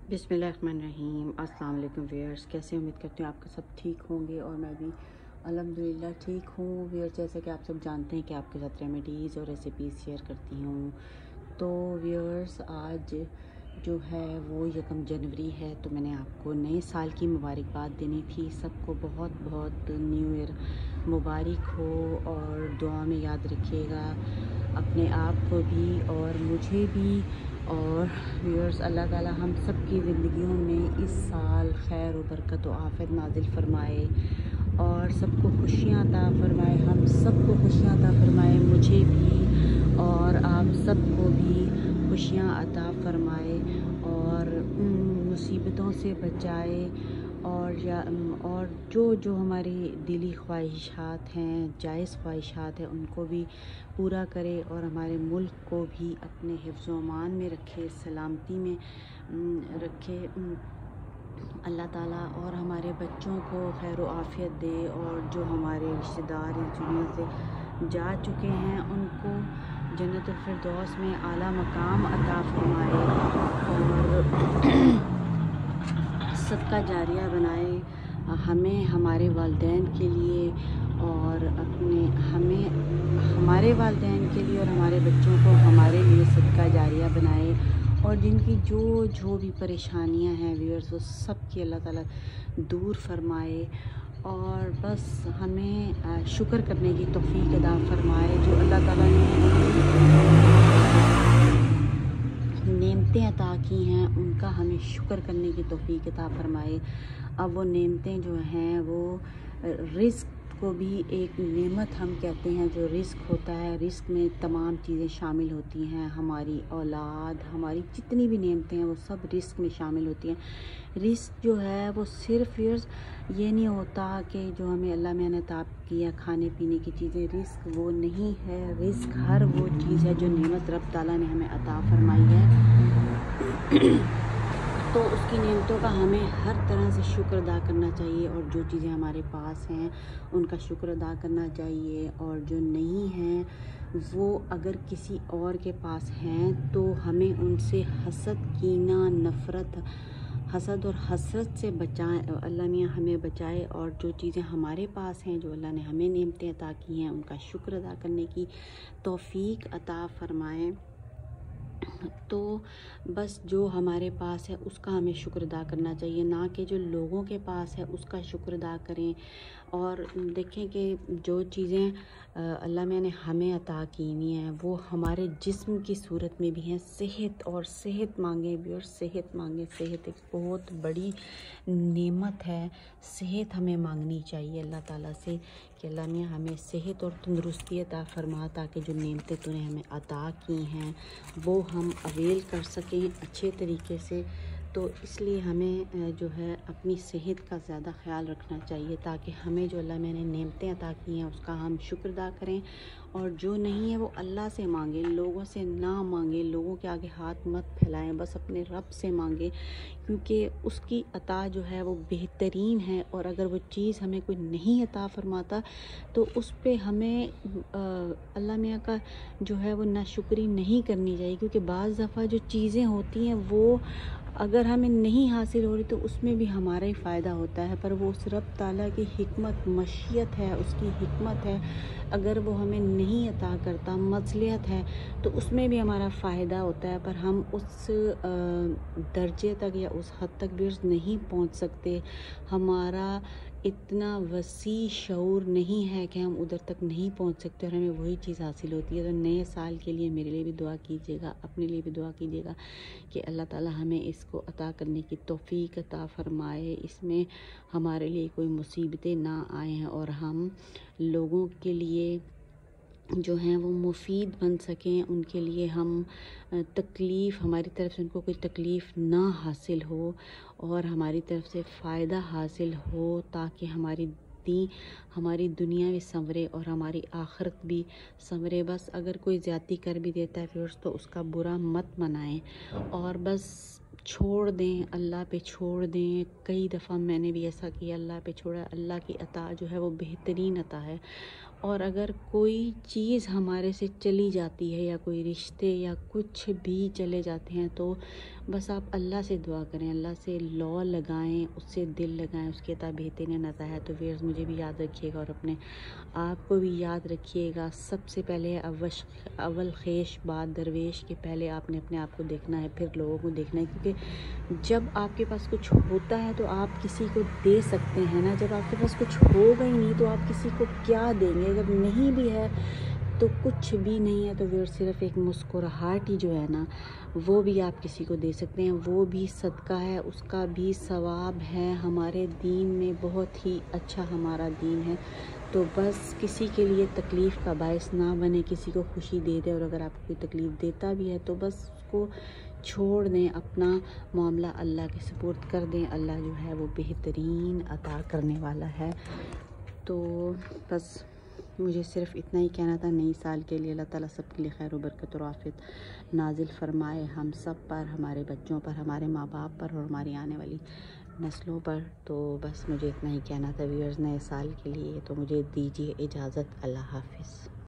बिस्मिल्लाहिर्रहमानिर्रहीम। अस्सलाम वालेकुम व्यूअर्स, कैसे उम्मीद करती हूँ आपके सब ठीक होंगे और मैं भी अल्हम्दुलिल्लाह ठीक हूँ। व्यूअर्स, जैसे कि आप सब जानते हैं कि आपके साथ रेमेडीज़ और रेसिपीज़ शेयर करती हूँ। तो व्यूअर्स, आज जो है वो 1 जनवरी है, तो मैंने आपको नए साल की मुबारकबाद देनी थी। सबको बहुत बहुत न्यू ईयर मुबारक हो और दुआ में याद रखिएगा अपने आप को भी और मुझे भी। और व्यूअर्स, अल्लाह ताला हम सब की ज़िंदगियों में इस साल खैर और बरकत और आफ़ियत नाज़िल फरमाए और सबको खुशियाँ अता फरमाए, हम सबको खुशियाँ अता फरमाए, मुझे भी और आप सबको भी खुशियाँ अता फरमाए और मुसीबतों से बचाए और जो हमारी दिली ख्वाहिशात हैं, जायज़ ख्वाहिशात हैं, उनको भी पूरा करे और हमारे मुल्क को भी अपने हिफ्ज़ व अमान में रखे, सलामती में रखे अल्लाह ताला। और हमारे बच्चों को खैर व आफ़ियत दे और जो हमारे रिश्तेदार इस दुनिया से जा चुके हैं उनको जन्नतुल फिरदौस में आला मकाम अता फरमाए और सदका जारिया बनाए हमें, हमारे वालिदैन के लिए और हमारे वालिदैन के लिए और हमारे बच्चों को हमारे लिए सदका जारिया बनाए और जिनकी जो भी परेशानियां हैं व्यूअर्स, वो सब की अल्लाह ताला दूर फरमाए और बस हमें शुक्र करने की तौफीक अता फरमाए। जो अल्लाह ताला ने नेमतें अता की हैं उनका हमें शुक्र करने की तौफीक अता फरमाए। अब वो नेमतें जो हैं वो रिस्क को भी एक नेमत हम कहते हैं। जो रिस्क होता है, रिस्क में तमाम चीज़ें शामिल होती हैं, हमारी औलाद, हमारी जितनी भी नेमतें हैं वो सब रिस्क में शामिल होती हैं। रिस्क जो है वो सिर्फ ये नहीं होता कि जो हमें अल्लाह ने अता किया खाने पीने की चीज़ें, रिस्क वो नहीं है। रिस्क हर वो चीज़ है जो नेमत रब ताला ने हमें अता फरमाई है तो उसकी नेमतों का हमें हर तरह से शुक्र अदा करना चाहिए और जो चीज़ें हमारे पास हैं उनका शुक्र अदा करना चाहिए और जो नहीं हैं वो अगर किसी और के पास हैं तो हमें उनसे हसद, कीना, नफ़रत, हसद और हसरत से बचाएं। अल्लाह मियाँ हमें बचाए और जो चीज़ें हमारे पास हैं, जो अल्लाह ने हमें नेमतें अता की हैं, उनका शुक्र अदा करने की तौफीक अता फरमाएं। तो बस जो हमारे पास है उसका हमें शुक्र अदा करना चाहिए, ना कि जो लोगों के पास है उसका शुक्र अदा करें। और देखें कि जो चीज़ें अल्लाह ने हमें अता की हुई हैं वो हमारे जिस्म की सूरत में भी हैं। सेहत और सेहत मांगे भी, और सेहत मांगे। सेहत एक बहुत बड़ी नेमत है। सेहत हमें मांगनी चाहिए अल्लाह ताला से कि अल्लाह मियाँ हमें सेहत और तंदुरुस्ती अता फरमा, ताकि जो नेमतें तूने हमें अता की हैं वो हम अवेल कर सकें अच्छे तरीके से। तो इसलिए हमें जो है अपनी सेहत का ज़्यादा ख्याल रखना चाहिए, ताकि हमें जो अल्लाह मैंने नेमतें अता की हैं उसका हम शुक्र अदा करें और जो नहीं है वो अल्लाह से मांगे, लोगों से ना मांगे। लोगों के आगे हाथ मत फैलाएं, बस अपने रब से मांगे, क्योंकि उसकी अता जो है वो बेहतरीन है। और अगर वो चीज़ हमें कोई नहीं अता फरमाता तो उस पे हमें अल्लाह मियाँ का जो है वो नाशुक्री नहीं करनी चाहिए, क्योंकि बाज़ दफ़ा जो चीज़ें होती हैं वो अगर हमें नहीं हासिल हो रही तो उसमें भी हमारा ही फ़ायदा होता है, पर वो उस रब ताला की हिकमत, मशीयत है, उसकी हिकमत है। अगर वो हमें नहीं अता करता, मसलियत है, तो उसमें भी हमारा फ़ायदा होता है, पर हम उस दर्जे तक या उस हद तक भी नहीं पहुंच सकते। हमारा इतना वसी शऊर नहीं है कि हम उधर तक नहीं पहुंच सकते और हमें वही चीज़ हासिल होती है। तो नए साल के लिए मेरे लिए भी दुआ कीजिएगा, अपने लिए भी दुआ कीजिएगा कि अल्लाह ताला हमें इसको अता करने की तौफीक अता फरमाए, इसमें हमारे लिए कोई मुसीबतें ना आए हैं और हम लोगों के लिए जो हैं वो मुफीद बन सकें। उनके लिए हम तकलीफ़, हमारी तरफ से उनको कोई तकलीफ़ ना हासिल हो और हमारी तरफ से फ़ायदा हासिल हो, ताकि हमारी दुनिया भी संवरे और हमारी आखिरत भी संवरे। बस अगर कोई ज़्यादती कर भी देता है फिर तो उसका बुरा मत मनाएं और बस छोड़ दें, अल्लाह पे छोड़ दें। कई दफ़ा मैंने भी ऐसा किया, अल्लाह पे छोड़ा। अल्लाह की अता जो है वो बेहतरीन अता है और अगर कोई चीज़ हमारे से चली जाती है या कोई रिश्ते या कुछ भी चले जाते हैं तो बस आप अल्लाह से दुआ करें, अल्लाह से लौ लगाएं, उससे दिल लगाएं, उसके ताबीते ने नता है। तो व्यूअर्स मुझे भी याद रखिएगा और अपने आप को भी याद रखिएगा। सबसे पहले अव्वल ख़ेश बाद दरवेश के पहले आपने अपने आप को देखना है, फिर लोगों को देखना है। क्योंकि जब आपके पास कुछ होता है तो आप किसी को दे सकते हैं ना, जब आपके पास कुछ होगा ही नहीं तो आप किसी को क्या देंगे। जब नहीं भी है तो कुछ भी नहीं है तो फिर सिर्फ एक मुस्कुराहट ही जो है ना वो भी आप किसी को दे सकते हैं, वो भी सदका है, उसका भी सवाब है हमारे दीन में। बहुत ही अच्छा हमारा दीन है। तो बस किसी के लिए तकलीफ़ का बायस ना बने, किसी को खुशी दे दे। और अगर आपको कोई तकलीफ़ देता भी है तो बस उसको छोड़ दें, अपना मामला अल्लाह के सुपुर्द कर दें। अल्लाह जो है वो बेहतरीन अता करने वाला है। तो बस मुझे सिर्फ़ इतना ही कहना था। नई साल के लिए अल्लाह ताला सब के लिए खैर व बरकत और आफ़ियत नाजिल फ़रमाए, हम सब पर, हमारे बच्चों पर, हमारे माँ बाप पर और हमारी आने वाली नस्लों पर। तो बस मुझे इतना ही कहना था व्यूअर्स नए साल के लिए। तो मुझे दीजिए इजाज़त। अल्लाह हाफ़िज़।